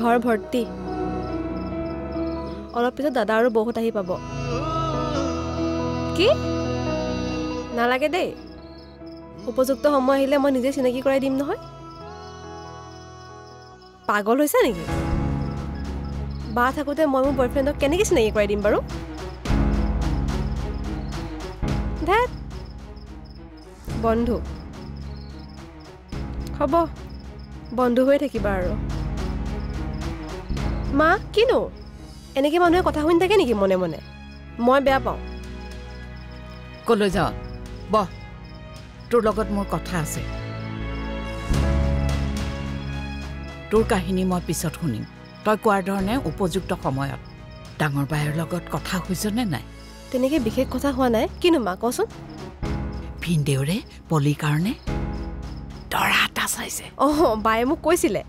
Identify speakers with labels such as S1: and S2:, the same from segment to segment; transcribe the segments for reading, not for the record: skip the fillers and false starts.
S1: ঘৰ ভৰ্তি অলপ পিছত দাদা আৰু বহুত আহি পাব কি নালাগে দেই উপযুক্ত সময় আহিলে মই নিজে চিনাকি কৰাই দিম নহয় পাগল হৈছে নেকি বা থাকোঁতে মই মোৰ বয়ফ্ৰেণ্ডক কেনেকৈ চিনাকি কৰাই দিম বাৰু ধেত বন্ধু হ'ব বন্ধু হৈ থাকিবা আৰু মা কিনো এনেকৈ মানুহে কথা শুনি থাকে নেকি মনে মনে মই বেয়া পাওঁ
S2: কলৈ যাওঁ বহ তোৰ লগত মোৰ কথা আছে তোৰ কাহিনী মই পিছত শুনিম তই কোৱাৰ ধৰণে উপযুক্ত সময়ত ডাঙৰ বায়েৰ লগত কথা হৈছনে নাই
S1: তেনেকৈ বিশেষ কথা হোৱা নাই কিনো মা কচোন
S2: ভিনদেউৰে পলিৰ কাৰণে দৰা এটা চাইছে
S1: অঁ বায়ে মোক কৈছিলে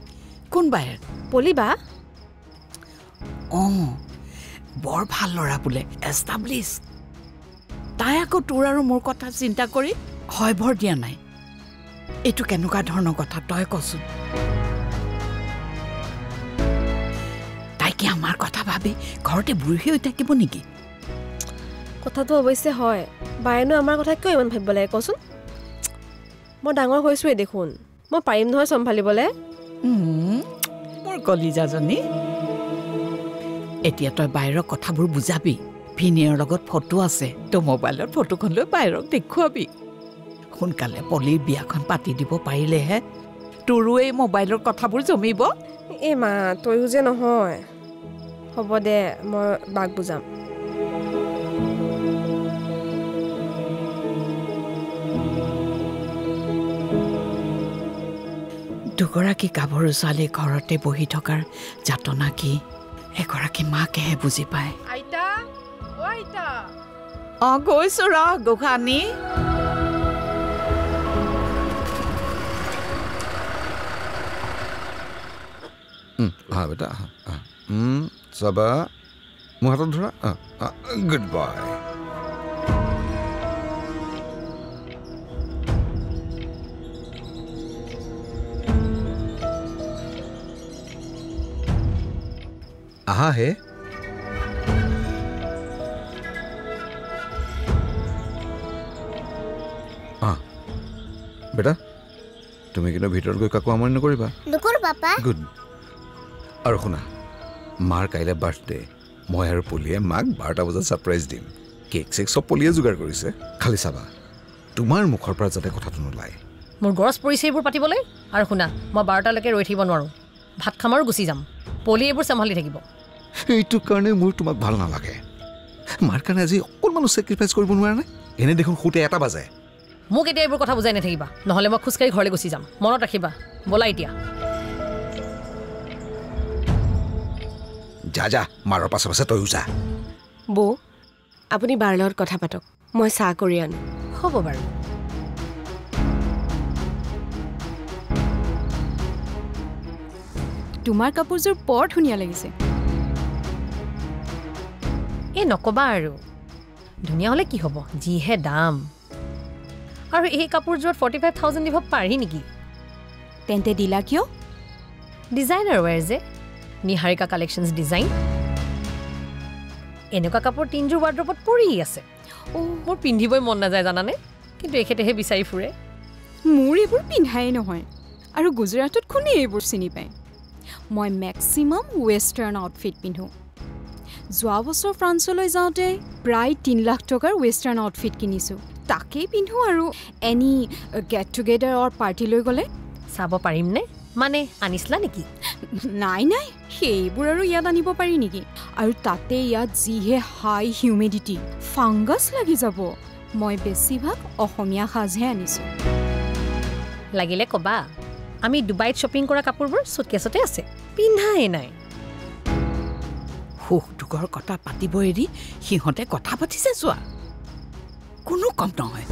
S2: কোন বায়েৰ
S1: পলি বা
S2: অঁ বৰ ভাল ল'ৰা বোলে এষ্টাব্লিছ তাই আকৌ তোৰ আৰু মোৰ কথা চিন্তা কৰি হয় ভৰ দিয়া নাই এইটো কেনেকুৱা ধৰণৰ কথা তই কচোন তাই কি আমাৰ কথা ভাবি ঘৰতে বুঢ়ী হৈ থাকিব নেকি
S1: কথাটো অৱশ্যে হয় বায়েনো আমাৰ কথা কিয় ইমান ভাবিব লাগে কচোন মই ডাঙৰ হৈছোঁৱেই দেখোন মই পাৰিম নহয় চম্ভালিবলৈ
S2: মোৰ কলিজাজনী এতিয়া তই বাহিৰৰ কথাবোৰ বুজাবি ভিনিয়ৰ লগত ফটো আছে তই মোবাইলত ফটোখন লৈ বাহিৰক দেখুৱাবি সোনকালে পলিৰ বিয়াখন পাতি দিব পাৰিলেহে তোৰো এই মোবাইলৰ কথাবোৰ জমিব
S1: এই মা তয়ো যে নহয় হ'ব দে মই বাক বুজাম
S2: দুগৰাকী গাভৰু ছোৱালী ঘৰতে বহি থকাৰ যাতনা কি এগৰাকী মাকেহে বুজি পায়
S1: আইতা অ আইতা
S2: অঁ গৈছো ৰ গোসানী
S3: হা বেটা চাবা মোৰ হাতত ধৰা গুড বাই আহা হে বেটা তুমি কিন্তু ভিতৰত গৈ কাকো আমনি নকৰিবা গুড আৰু শুনা মাৰ কাইলৈ বাৰ্থডে মই আৰু পলিয়ে মাক 12টা বজাত ছাৰপ্ৰাইজ দিম কেক চেক চব পলিয়ে যোগাৰ কৰিছে খালি চাবা তোমাৰ মুখৰ পৰা যাতে কথাটো নোলায়
S4: মোৰ গৰজ পৰিছে এইবোৰ পাতিবলৈ আৰু শুনা মই 12টালৈকে ৰৈ থাকিব নোৱাৰোঁ ভাত খাম আৰু গুচি যাম পলি এইবোৰ চম্ভালি থাকিব
S3: এইটো কাৰণে মোৰ তোমাক ভাল নালাগে মাৰ কাৰণে আজি অকণমানো চেক্ৰিফাইচ কৰিব নোৱাৰা নাই এনে দেখোন শুতে 1টা বাজে
S4: মোক এতিয়া এইবোৰ কথা বুজাই নাথাকিবা নহ'লে মই খোজকাঢ়ি ঘৰলৈ গুচি যাম মনত ৰাখিবা ব'লা এতিয়া
S3: যা যা মাৰৰ পাছে পাছে তয়ো যা
S1: বৌ আপুনি বাৰ লগত কথা পাতক মই চাহ কৰি আনো
S4: হ'ব বাৰু
S5: তোমাৰ কাপোৰযোৰ বৰ ধুনীয়া লাগিছে
S4: এই নক'বা আৰু ধুনীয়া হ'লে কি হ'ব যিহে দাম আৰু এই কাপোৰযোৰত 45,000 দিব পাৰি নেকি
S5: তেন্তে দিলা কিয়
S4: ডিজাইনাৰ ৱেৰ যে নিহাৰিকা কালেকশ্যনছ ডিজাইন এনেকুৱা কাপোৰ 3যোৰ ৱাৰ্ড্ৰবত পৰি আছে মোৰ পিন্ধিবই মন নাযায় জানানে কিন্তু এখেতেহে বিচাৰি ফুৰে
S5: মোৰ এইবোৰ পিন্ধাই নহয় আৰু গুজৰাটত কোনে এইবোৰ চিনি পায় মই মেক্সিমাম ৱেষ্টাৰ্ণ আউটফিট পিন্ধোঁ যোৱা বছৰ ফ্ৰান্সলৈ যাওঁতে প্ৰায় 3 লাখ টকাৰ ৱেষ্টাৰ্ণ আউটফিট কিনিছোঁ তাকেই পিন্ধোঁ আৰু এনি গেট টুগেডাৰ অৰ পাৰ্টিলৈ গ'লে
S4: চাব পাৰিমনে মানে আনিছিলা নেকি
S5: নাই নাই সেইবোৰ আৰু ইয়াত আনিব পাৰি নেকি আৰু তাতে ইয়াত যিহে হাই হিউমিডিটি ফাংগাছ লাগি যাব মই বেছিভাগ অসমীয়া সাজহে আনিছোঁ
S4: লাগিলে ক'বা আমি ডুবাইত শ্বপিং কৰা কাপোৰবোৰ চুটকেছতে আছে পিন্ধাই নাই
S2: সুখ দুখৰ কথা পাতিব এৰি সিহঁতে কথা পাতিছে চোৱা কোনো কম নহয়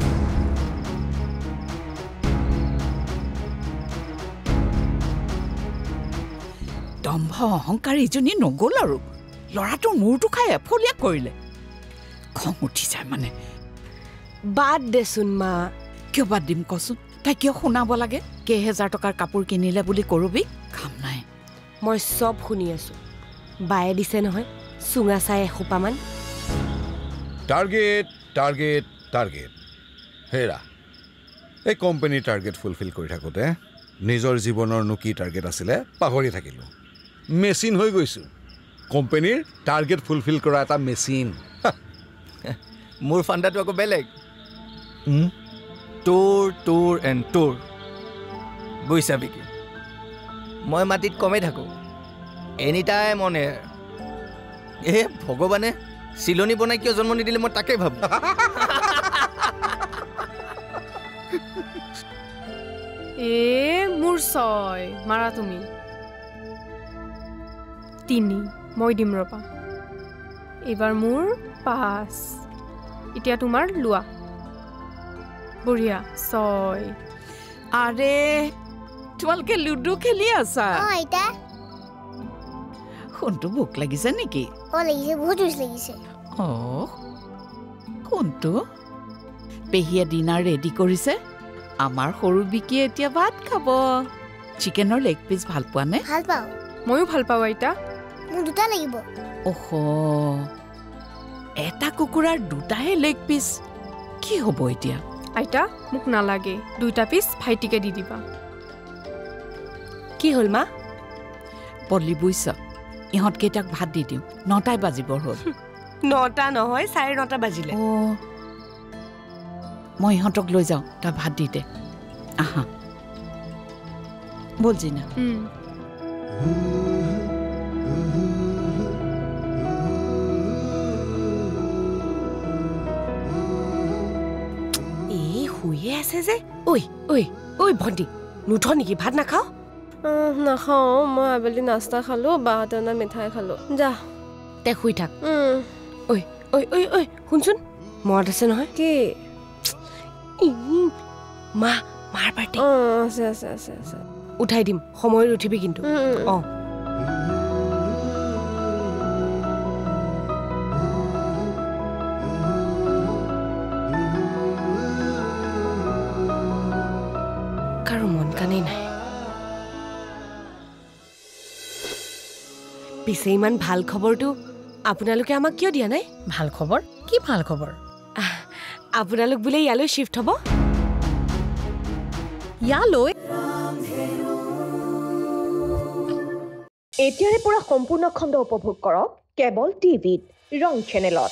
S2: দম্ভ অহংকাৰী ইজনী নগ'ল আৰু ল'ৰাটোৰ মূৰটো খাই এফলীয়া কৰিলে খং উঠি যায় মানে
S1: বাদ দেচোন মা
S2: কিয় বাদ দিম কচোন তাই কিয় শুনাব লাগে কেইহেজাৰ টকাৰ কাপোৰ কিনিলে বুলি কৰবি কাম নাই
S1: মই চব শুনি আছো বায়ে দিছে নহয় চুঙা চাই এসোপামান
S3: টাৰ্গেট টাৰ্গেট টাৰ্গেট হেৰা এই কোম্পানীৰ টাৰ্গেট ফুলফিল কৰি থাকোঁতে নিজৰ জীৱনৰনো কি টাৰ্গেট আছিলে পাহৰি থাকিলোঁ মেচিন হৈ গৈছোঁ কোম্পানীৰ টাৰ্গেট ফুলফিল কৰা এটা মেচিন
S6: মোৰ ফাণ্ডাটো আকৌ বেলেগ তোৰ এণ্ড তোৰ বুজিছা বিকি মই মাটিত কমেই থাকোঁ এনি টাইম অন এয়াৰ এই ভগৱানে চিলনি বনাই কিয় জন্ম নিদিলে মই তাকে ভাবোঁ
S5: মোৰ 6 মাৰা তুমি 3 মই দিম ৰবা এইবাৰ মোৰ 5 এতিয়া তোমাৰ লোৱা বঢ়িয়া 6
S2: আৰে তোমালোকে লুডু খেলি আছা
S7: আইতা
S2: কোনটো ভোক লাগিছে নেকি
S7: লাগিছে বহুত জোৰ লাগিছে
S2: কোনটো পেহীয়ে ডিনাৰ ৰেডি কৰিছে আমাৰ সৰু বিকিয়ে এতিয়া ভাত খাব চিকেনৰ লেগ পিচ ভাল পোৱা নে
S7: ভাল পাওঁ
S5: ময়ো ভাল পাওঁ আইতা
S7: মোক দুটা লাগিব
S2: এটা কুকুৰাৰ দুটাহে লেগ পিচ কি হ'ব এতিয়া
S5: আইতা মোক নালাগে 2টা পিচ ভাইটিকে দি দিবা
S1: কি হ'ল মা
S2: পল্লী বুইছ ইহঁতকেইটাক ভাত দি দিওঁ 9টাই বাজিবৰ হ'ল
S1: 9টা নহয় 9:30 বাজিলে
S2: মই ইহঁতক লৈ যাওঁ তই ভাত দি দে আহা বল জিনা
S1: শুয়ে আছে যে ঐ ঐ ঐ ভণ্টি নুঠ নেকি ভাত নাখাওঁ নাখাওঁ মই আবেলি নাস্তা খালোঁ বাহঁতে অনা মিঠাই খালোঁ যা তে শুই থাক ঐ ঐ ঐ ঐ শুনচোন মনত আছে নহয় কি মাৰ পাৰ্টি আছে আছে আছে আছে উঠাই দিম সময়ত উঠিবি কিন্তু কাৰো মন কানেই নাই পিছে ইমান ভাল খবৰটো আপোনালোকে আমাক কিয় দিয়া নাই
S4: ভাল খবৰ কি ভাল খবৰ
S1: আপোনালোক বোলে ইয়ালৈ শিফ্ট হ'ব
S4: ইয়ালৈ
S8: এতিয়াৰে পৰা সম্পূৰ্ণ খণ্ড উপভোগ কৰক কেবল টিভিত ৰং চেনেলত